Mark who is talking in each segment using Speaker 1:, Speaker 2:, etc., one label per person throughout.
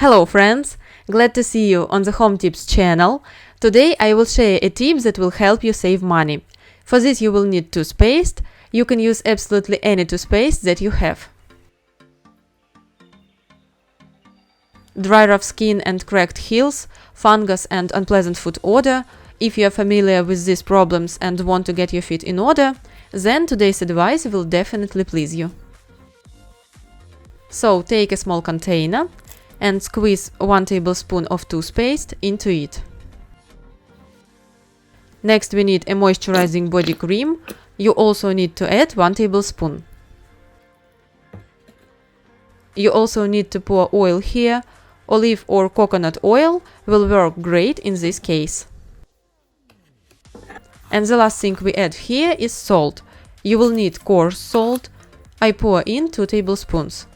Speaker 1: Hello friends! Glad to see you on the Home Tips channel. Today I will share a tip that will help you save money. For this you will need toothpaste. You can use absolutely any toothpaste that you have. Dry rough skin and cracked heels, fungus and unpleasant foot odor. If you are familiar with these problems and want to get your feet in order, then today's advice will definitely please you. So take a small container and squeeze 1 tablespoon of toothpaste into it. Next we need a moisturizing body cream. You also need to add 1 tablespoon. You also need to pour oil here. Olive or coconut oil will work great in this case. And the last thing we add here is salt. You will need coarse salt. I pour in 2 tablespoons.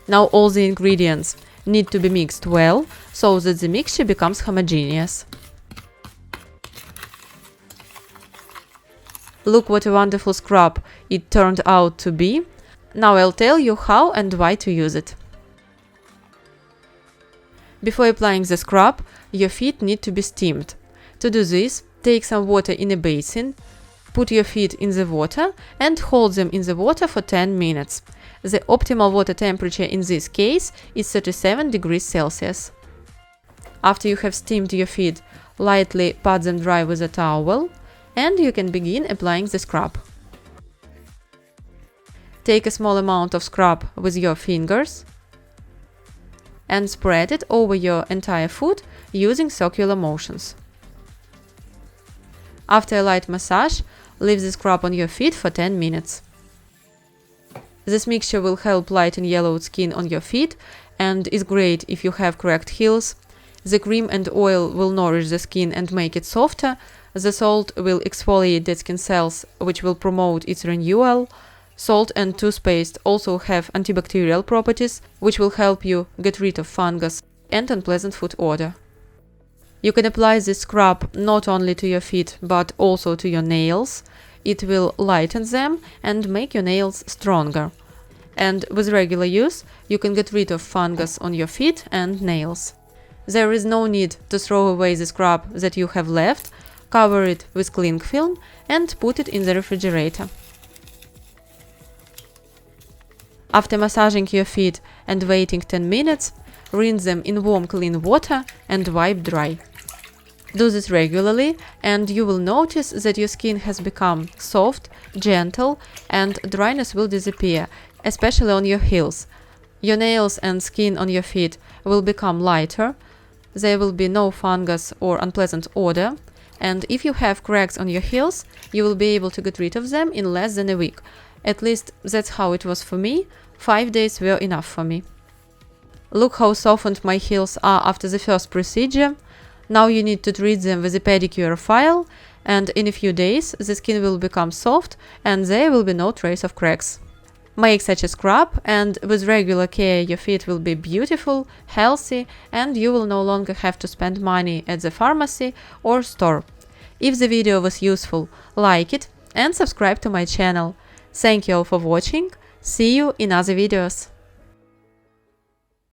Speaker 1: Now all the ingredients need to be mixed well, so that the mixture becomes homogeneous. Look what a wonderful scrub it turned out to be. Now I'll tell you how and why to use it. Before applying the scrub, your feet need to be steamed. To do this, take some water in a basin, put your feet in the water and hold them in the water for 10 minutes. The optimal water temperature in this case is 37 degrees Celsius. After you have steamed your feet, lightly pat them dry with a towel and you can begin applying the scrub. Take a small amount of scrub with your fingers and spread it over your entire foot using circular motions. After a light massage, leave the scrub on your feet for 10 minutes. This mixture will help lighten yellowed skin on your feet and is great if you have cracked heels. The cream and oil will nourish the skin and make it softer. The salt will exfoliate dead skin cells, which will promote its renewal. Salt and toothpaste also have antibacterial properties, which will help you get rid of fungus and unpleasant foot odor. You can apply this scrub not only to your feet but also to your nails. It will lighten them and make your nails stronger. And with regular use, you can get rid of fungus on your feet and nails. There is no need to throw away the scrub that you have left. Cover it with cling film and put it in the refrigerator. After massaging your feet and waiting 10 minutes, rinse them in warm clean water and wipe dry. Do this regularly and you will notice that your skin has become soft, gentle and dryness will disappear, especially on your heels. Your nails and skin on your feet will become lighter, there will be no fungus or unpleasant odor, and if you have cracks on your heels, you will be able to get rid of them in less than a week. At least that's how it was for me. 5 days were enough for me. Look how softened my heels are after the first procedure. Now you need to treat them with a pedicure file, and in a few days the skin will become soft and there will be no trace of cracks. Make such a scrub and with regular care your feet will be beautiful, healthy and you will no longer have to spend money at the pharmacy or store. If the video was useful, like it and subscribe to my channel. Thank you all for watching. See you in other videos.